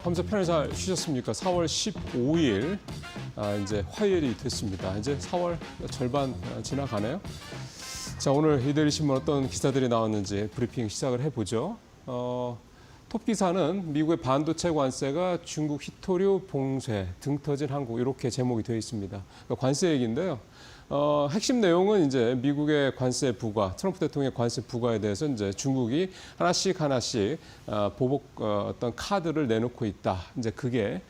밤새 편히 잘 쉬셨습니까? 4월 15일 이제 화요일이 됐습니다. 이제 4월 절반 지나가네요. 자, 오늘 이데일리 신문 어떤 기사들이 나왔는지 브리핑 시작을 해보죠. 톱 기사는 미국의 반도체 관세가 중국 히토류 봉쇄 등 터진 한국 이렇게 제목이 되어 있습니다. 그러니까 관세 얘기인데요. 핵심 내용은 이제 미국의 관세 부과, 트럼프 대통령의 관세 부과에 대해서 이제 중국이 하나씩 보복 어떤 카드를 내놓고 있다. 이제 그게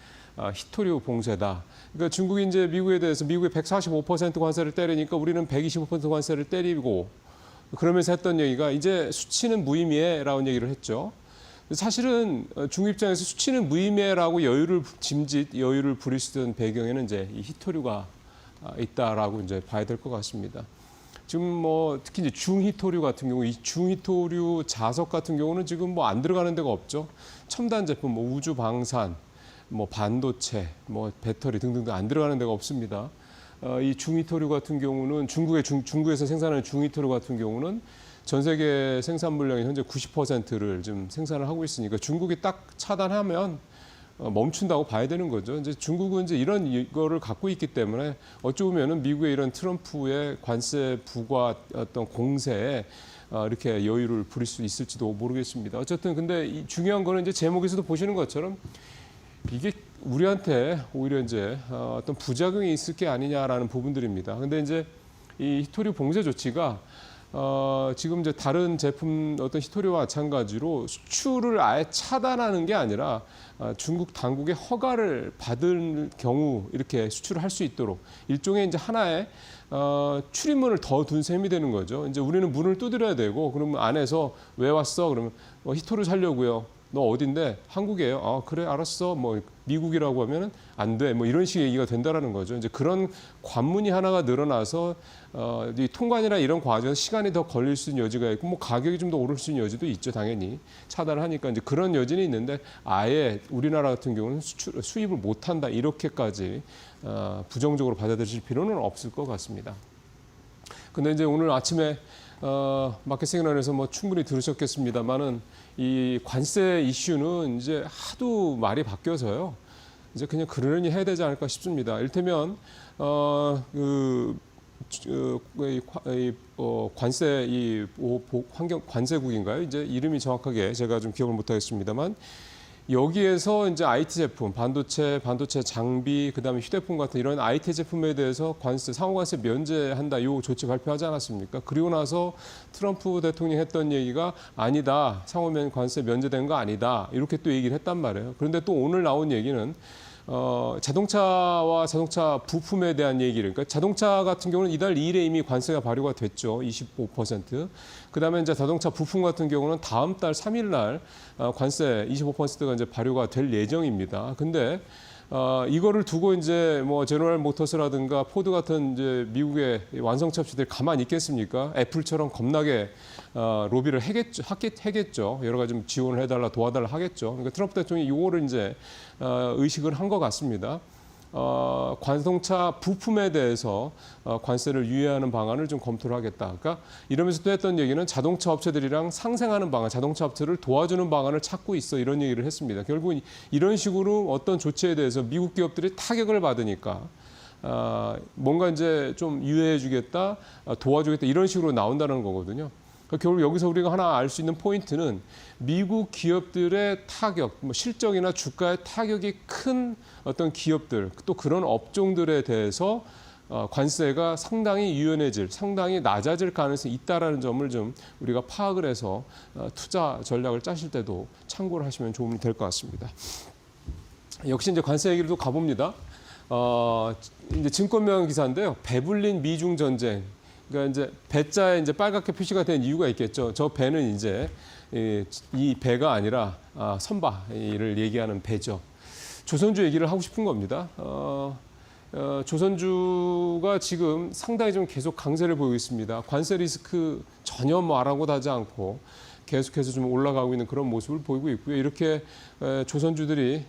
히토류 봉쇄다. 그러니까 중국이 이제 미국에 대해서 미국의 145% 관세를 때리니까 우리는 125% 관세를 때리고 그러면서 했던 얘기가 이제 수치는 무의미해라는 얘기를 했죠. 사실은 중국 입장에서 수치는 무의미해라고 여유를 부리시던 배경에는 이제 이 히토류가 있다라고 이제 봐야 될 것 같습니다. 지금 특히 이제 중히토류 같은 경우, 이 중히토류 자석 같은 경우는 지금 안 들어가는 데가 없죠. 첨단 제품, 우주 방산, 반도체, 배터리 등등등 안 들어가는 데가 없습니다. 이 중히토류 같은 경우는 중국에서 생산하는 중히토류 같은 경우는 전 세계 생산 물량의 현재 90%를 지금 생산을 하고 있으니까 중국이 딱 차단하면 멈춘다고 봐야 되는 거죠. 이제 중국은 이제 이거를 갖고 있기 때문에 어찌 보면은 미국의 이런 트럼프의 관세 부과 어떤 공세에 이렇게 여유를 부릴 수 있을지도 모르겠습니다. 어쨌든 근데 이 중요한 거는 이제 제목에서도 보시는 것처럼 이게 우리한테 오히려 이제 어떤 부작용이 있을 게 아니냐라는 부분들입니다. 근데 이제 이 히토류 봉쇄 조치가 지금 이제 다른 제품 어떤 히토류와 마찬가지로 수출을 아예 차단하는 게 아니라 중국 당국의 허가를 받을 경우 이렇게 수출을 할 수 있도록 일종의 이제 하나의 출입문을 더 둔 셈이 되는 거죠. 이제 우리는 문을 두드려야 되고 그러면 안에서 왜 왔어? 그러면 히토류 사려고요. 너 어딘데? 한국이에요. 아, 그래, 알았어. 미국이라고 하면은 안 돼. 이런 식의 얘기가 된다라는 거죠. 이제 그런 관문이 하나가 늘어나서 이 통관이나 이런 과정에서 시간이 더 걸릴 수 있는 여지가 있고 가격이 좀 더 오를 수 있는 여지도 있죠. 당연히 차단을 하니까 이제 그런 여지는 있는데 아예 우리나라 같은 경우는 수입을 못 한다 이렇게까지 부정적으로 받아들일 필요는 없을 것 같습니다. 근데 이제 오늘 아침에 마켓 시그널에서 충분히 들으셨겠습니다만은 이 관세 이슈는 이제 하도 말이 바뀌어서요. 이제 그냥 그러려니 해야 되지 않을까 싶습니다. 이를테면 관세 환경 관세국인가요? 이제 이름이 정확하게 제가 좀 기억을 못 하겠습니다만 여기에서 이제 IT 제품, 반도체 장비, 그다음에 휴대폰 같은 이런 IT 제품에 대해서 상호관세 면제한다. 이 조치 발표하지 않았습니까? 그리고 나서 트럼프 대통령이 했던 얘기가 아니다. 상호관세 면제된 거 아니다. 이렇게 또 얘기를 했단 말이에요. 그런데 또 오늘 나온 얘기는 자동차와 자동차 부품에 대한 얘기를, 그러니까 자동차 같은 경우는 이달 2일에 이미 관세가 발효가 됐죠. 25%. 그다음에 이제 자동차 부품 같은 경우는 다음 달 3일 날 관세 25%가 이제 발효가 될 예정입니다. 근데 이거를 두고 이제 제너럴 모터스라든가 포드 같은 이제 미국의 완성차 업체들이 가만히 있겠습니까? 애플처럼 겁나게 로비를 하겠죠. 여러 가지 좀 지원을 해달라, 도와달라 하겠죠. 그러니까 트럼프 대통령이 이거를 이제 의식을 한 것 같습니다. 자동차 부품에 대해서 관세를 유예하는 방안을 좀 검토를 하겠다. 그러니까 이러면서 또 했던 얘기는 자동차 업체들이랑 상생하는 방안, 자동차 업체를 도와주는 방안을 찾고 있어 이런 얘기를 했습니다. 결국 이런 식으로 어떤 조치에 대해서 미국 기업들이 타격을 받으니까 뭔가 이제 좀 유예해주겠다, 도와주겠다 이런 식으로 나온다는 거거든요. 결국 여기서 우리가 하나 알 수 있는 포인트는 미국 기업들의 타격, 실적이나 주가의 타격이 큰 어떤 기업들, 또 그런 업종들에 대해서 관세가 상당히 유연해질, 상당히 낮아질 가능성이 있다라는 점을 좀 우리가 파악을 해서 투자 전략을 짜실 때도 참고를 하시면 도움이 될 것 같습니다. 역시 이제 관세 얘기를 또 가봅니다. 이제 증권명 기사인데요. 배불린 미중 전쟁. 그러니까 이제 배자에 이제 빨갛게 표시가 된 이유가 있겠죠. 저 배는 이제 이 배가 아니라 선박을 얘기하는 배죠. 조선주 얘기를 하고 싶은 겁니다. 조선주가 지금 상당히 좀 계속 강세를 보이고 있습니다. 관세 리스크 전혀 아랑곳하지 않고 계속해서 좀 올라가고 있는 그런 모습을 보이고 있고요. 이렇게 조선주들이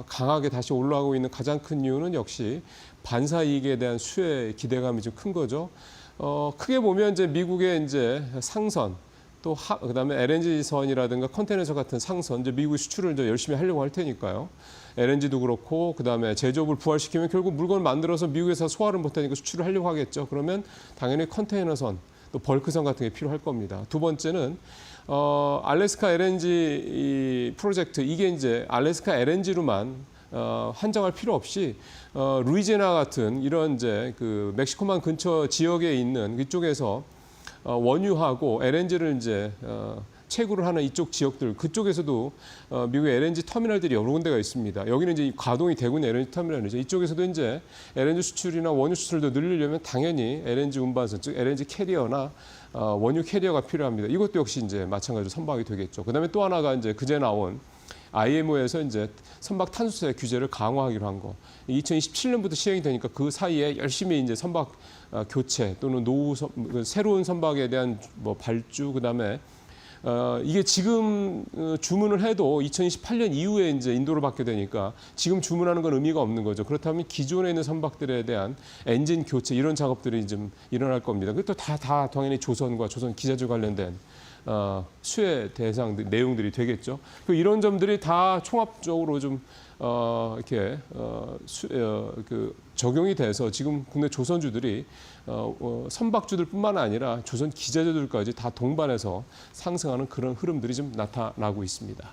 강하게 다시 올라가고 있는 가장 큰 이유는 역시 반사 이익에 대한 수혜 기대감이 좀 큰 거죠. 크게 보면 이제 미국의 이제 상선 또 그다음에 LNG선이라든가 컨테이너선 같은 상선, 이제 미국이 수출을 이제 열심히 하려고 할 테니까요. LNG도 그렇고 그다음에 제조업을 부활시키면 결국 물건을 만들어서 미국에서 소화를 못하니까 수출을 하려고 하겠죠. 그러면 당연히 컨테이너선, 또 벌크선 같은 게 필요할 겁니다. 두 번째는 알래스카 LNG 이 프로젝트, 이게 이제 알래스카 LNG로만 한정할 필요 없이 루이지애나 같은 이런 이제 그 멕시코만 근처 지역에 있는 이쪽에서 원유하고 LNG를 이제 채굴을 하는 이쪽 지역들, 그쪽에서도 미국의 LNG 터미널들이 여러 군데가 있습니다. 여기는 이제 가동이 되고 있는 LNG 터미널이죠. 이쪽에서도 이제 LNG 수출이나 원유 수출도 늘리려면 당연히 LNG 운반선, 즉 LNG 캐리어나 원유 캐리어가 필요합니다. 이것도 역시 이제 마찬가지로 선박이 되겠죠. 그다음에 또 하나가 이제 그제 나온 IMO에서 이제 선박 탄소세 규제를 강화하기로 한 거. 2027년부터 시행이 되니까 그 사이에 열심히 이제 선박 교체 또는 새로운 선박에 대한 뭐 발주, 그다음에 이게 지금 주문을 해도 2028년 이후에 이제 인도를 받게 되니까 지금 주문하는 건 의미가 없는 거죠. 그렇다면 기존에 있는 선박들에 대한 엔진 교체 이런 작업들이 좀 일어날 겁니다. 그것도 다 당연히 조선과 조선 기자재 관련된 수혜 대상 내용들이 되겠죠. 이런 점들이 다 총합적으로 좀 이렇게 적용이 돼서 지금 국내 조선주들이 선박주들뿐만 아니라 조선 기자재들까지 다 동반해서 상승하는 그런 흐름들이 좀 나타나고 있습니다.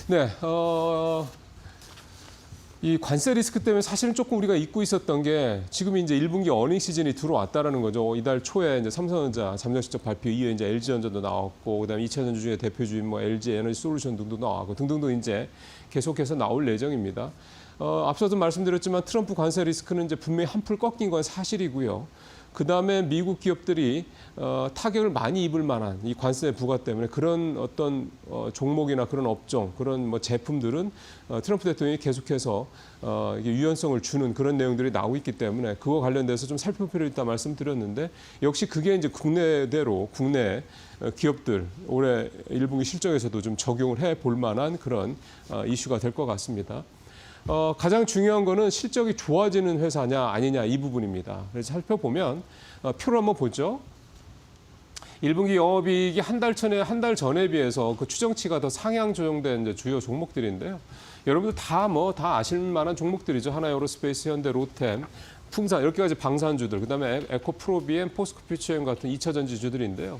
네, 이 관세 리스크 때문에 사실은 조금 우리가 잊고 있었던 게 지금 이제 1분기 어닝 시즌이 들어왔다라는 거죠. 이달 초에 이제 삼성전자 잠정 실적 발표 이후에 이제 LG전자도 나왔고, 그다음에 2차 전지 중에 대표주인 뭐 LG 에너지 솔루션 등도 나왔고 등등도 이제 계속해서 나올 예정입니다. 앞서도 말씀드렸지만 트럼프 관세 리스크는 이제 분명히 한풀 꺾인 건 사실이고요. 그다음에 미국 기업들이 타격을 많이 입을 만한 이 관세 부과 때문에 그런 어떤 종목이나 그런 업종, 그런 뭐 제품들은 트럼프 대통령이 계속해서 이게 유연성을 주는 그런 내용들이 나오고 있기 때문에 그거 관련돼서 좀 살펴볼 필요 있다 말씀드렸는데, 역시 그게 이제 국내대로 국내 기업들 올해 1분기 실적에서도 좀 적용을 해 볼 만한 그런 이슈가 될 것 같습니다. 가장 중요한 거는 실적이 좋아지는 회사냐 아니냐 이 부분입니다. 그래서 살펴보면 표를 한번 보죠. 1분기 영업이익이 한 달 전에 비해서 그 추정치가 더 상향 조정된 이제 주요 종목들인데요. 여러분들 다 아실 만한 종목들이죠. 하나에어로스페이스, 현대, 로템, 풍산 이렇게 가지 방산주들, 그다음에 에코프로비엠, 포스코퓨처엠 같은 2차 전지주들인데요.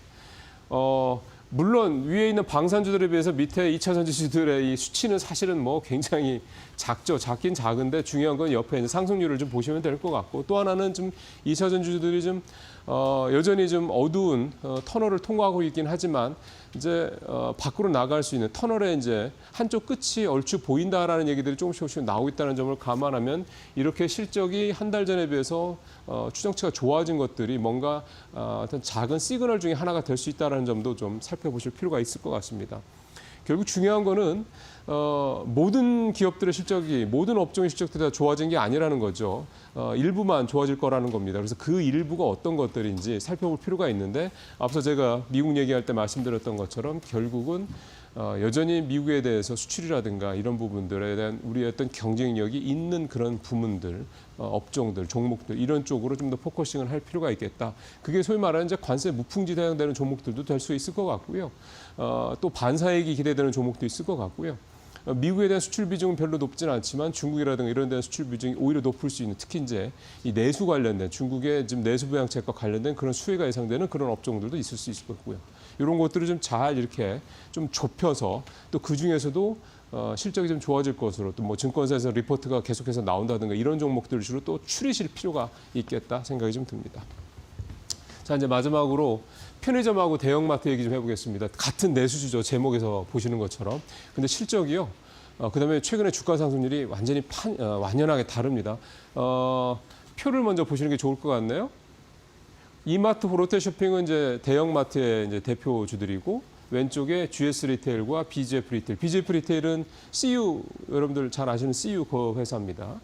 물론 위에 있는 방산주들에 비해서 밑에 2차 전지주들의 이 수치는 사실은 뭐 굉장히 작죠. 작긴 작은데 중요한 건 옆에 있는 상승률을 좀 보시면 될 것 같고, 또 하나는 좀 2차 전지주들이 좀 여전히 좀 어두운 터널을 통과하고 있긴 하지만 이제 밖으로 나갈 수 있는 터널의 이제 한쪽 끝이 얼추 보인다라는 얘기들이 조금씩 나오고 있다는 점을 감안하면 이렇게 실적이 한 달 전에 비해서 추정치가 좋아진 것들이 뭔가 어떤 작은 시그널 중에 하나가 될 수 있다는 점도 좀 살펴보실 필요가 있을 것 같습니다. 결국 중요한 거는 모든 기업들의 실적이, 모든 업종의 실적들이 다 좋아진 게 아니라는 거죠. 일부만 좋아질 거라는 겁니다. 그래서 그 일부가 어떤 것들인지 살펴볼 필요가 있는데, 앞서 제가 미국 얘기할 때 말씀드렸던 것처럼 결국은 여전히 미국에 대해서 수출이라든가 이런 부분들에 대한 우리의 어떤 경쟁력이 있는 그런 부문들, 업종들, 종목들 이런 쪽으로 좀 더 포커싱을 할 필요가 있겠다. 그게 소위 말하는 이제 관세 무풍지대 해당되는 종목들도 될 수 있을 것 같고요. 또 반사이익이 기대되는 종목도 있을 것 같고요. 미국에 대한 수출 비중은 별로 높지는 않지만 중국이라든가 이런 데는 수출 비중이 오히려 높을 수 있는, 특히 이제 이 내수 관련된 중국의 지금 내수 부양책과 관련된 그런 수혜가 예상되는 그런 업종들도 있을 수 있을 거고요. 이런 것들을 좀 잘 이렇게 좀 좁혀서 또 그 중에서도 실적이 좀 좋아질 것으로, 또 뭐 증권사에서 리포트가 계속해서 나온다든가 이런 종목들 주로 또 추리실 필요가 있겠다 생각이 좀 듭니다. 자, 이제 마지막으로 편의점하고 대형마트 얘기 좀 해보겠습니다. 같은 내수주죠, 제목에서 보시는 것처럼. 근데 실적이요. 그다음에 최근에 주가 상승률이 완전히 완연하게 다릅니다. 표를 먼저 보시는 게 좋을 것 같네요. 이마트, 롯데쇼핑은 이제 대형마트의 이제 대표주들이고, 왼쪽에 GS 리테일과 BGF 리테일. BGF 리테일은 CU, 여러분들 잘 아시는 CU 그 회사입니다.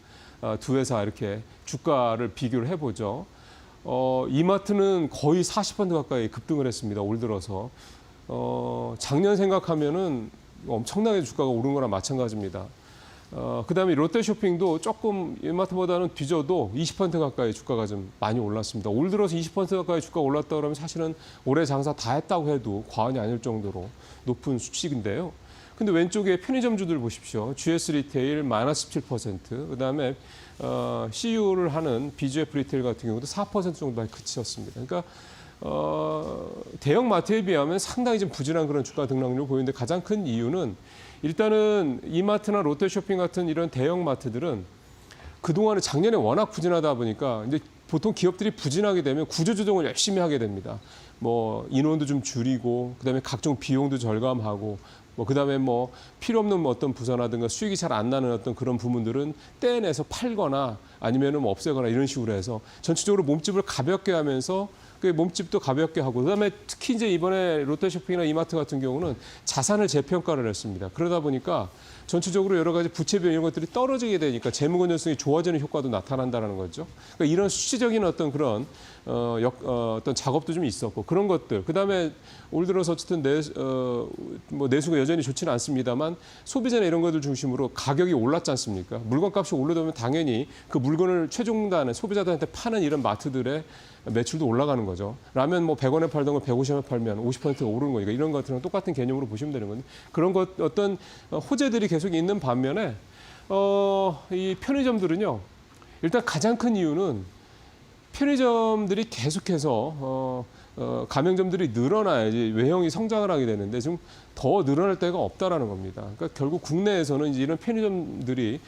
두 회사 이렇게 주가를 비교를 해보죠. 이마트는 거의 40% 가까이 급등을 했습니다. 올 들어서. 작년 생각하면은 엄청나게 주가가 오른 거랑 마찬가지입니다. 그다음에 롯데쇼핑도 조금 이마트보다는 뒤져도 20% 가까이 주가가 좀 많이 올랐습니다. 올 들어서 20% 가까이 주가가 올랐다 그러면 사실은 올해 장사 다 했다고 해도 과언이 아닐 정도로 높은 수치인데요. 근데 왼쪽에 편의점주들 보십시오. GS 리테일 마이너스 17%, 그다음에 CU를 하는 BGF 리테일 같은 경우도 4% 정도에 그치었습니다. 그러니까 대형 마트에 비하면 상당히 좀 부진한 그런 주가 등락률을 보이는데 가장 큰 이유는 일단은 이마트나 롯데쇼핑 같은 이런 대형 마트들은 그동안에 작년에 워낙 부진하다 보니까 이제 보통 기업들이 부진하게 되면 구조조정을 열심히 하게 됩니다. 뭐 인원도 좀 줄이고 그다음에 각종 비용도 절감하고 뭐 그다음에 뭐 필요 없는 어떤 부서라든가 수익이 잘 안 나는 어떤 그런 부분들은 떼내서 팔거나 아니면은 뭐 없애거나 이런 식으로 해서 전체적으로 몸집을 가볍게 하면서 그 몸집도 가볍게 하고 그다음에 특히 이제 이번에 롯데쇼핑이나 이마트 같은 경우는 자산을 재평가를 했습니다. 그러다 보니까 전체적으로 여러 가지 부채비용 이런 것들이 떨어지게 되니까 재무 건전성이 좋아지는 효과도 나타난다는 거죠. 그러니까 이런 수치적인 어떤 그런 어떤 작업도 좀 있었고 그런 것들. 그다음에 올 들어서 어쨌든 뭐 내수가 여전히 좋지는 않습니다만 소비자나 이런 것들 중심으로 가격이 올랐지 않습니까? 물건값이 오르면 당연히 그 물건을 최종단에 소비자들한테 파는 이런 마트들의 매출도 올라가는 거죠. 라면 뭐 100원에 팔던 걸 150원에 팔면 50%가 오르는 거니까 이런 것들은 똑같은 개념으로 보시면 되는 건데 그런 것 어떤 호재들이 계속 있는 반면에 이 편의점들은요. 일단 가장 큰 이유는 편의점들이 계속해서 가맹점들이 늘어나야지 외형이 성장을 하게 되는데 지금 더 늘어날 데가 없다라는 겁니다. 그러니까 결국 국내에서는 이제 이런 편의점들이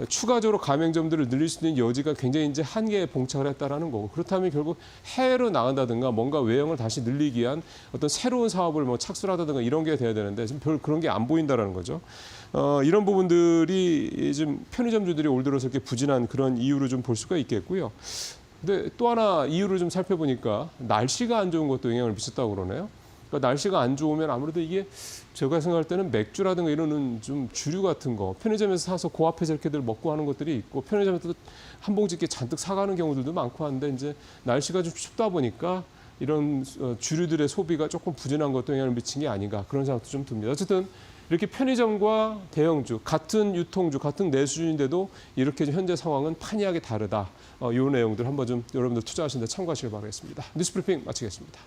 추가적으로 가맹점들을 늘릴 수 있는 여지가 굉장히 이제 한계에 봉착을 했다라는 거고 그렇다면 결국 해외로 나간다든가 뭔가 외형을 다시 늘리기 위한 어떤 새로운 사업을 뭐 착수를 하다든가 이런 게 돼야 되는데 지금 별 그런 게 안 보인다라는 거죠. 이런 부분들이 지금 편의점주들이 올 들어서 이렇게 부진한 그런 이유로 좀 볼 수가 있겠고요. 근데 또 하나 이유를 좀 살펴보니까 날씨가 안 좋은 것도 영향을 미쳤다고 그러네요. 그러니까 날씨가 안 좋으면 아무래도 이게 제가 생각할 때는 맥주라든가 이런 좀 주류 같은 거 편의점에서 사서 고압해서 이렇게들 먹고 하는 것들이 있고 편의점에서 한 봉지 이렇게 잔뜩 사가는 경우들도 많고 한데 이제 날씨가 좀 춥다 보니까 이런 주류들의 소비가 조금 부진한 것도 영향을 미친 게 아닌가 그런 생각도 좀 듭니다. 어쨌든 이렇게 편의점과 대형주, 같은 유통주, 같은 내수주인데도 이렇게 현재 상황은 판이하게 다르다. 이 내용들 한번 좀 여러분들 투자하시는 데 참고하시길 바라겠습니다. 뉴스브리핑 마치겠습니다.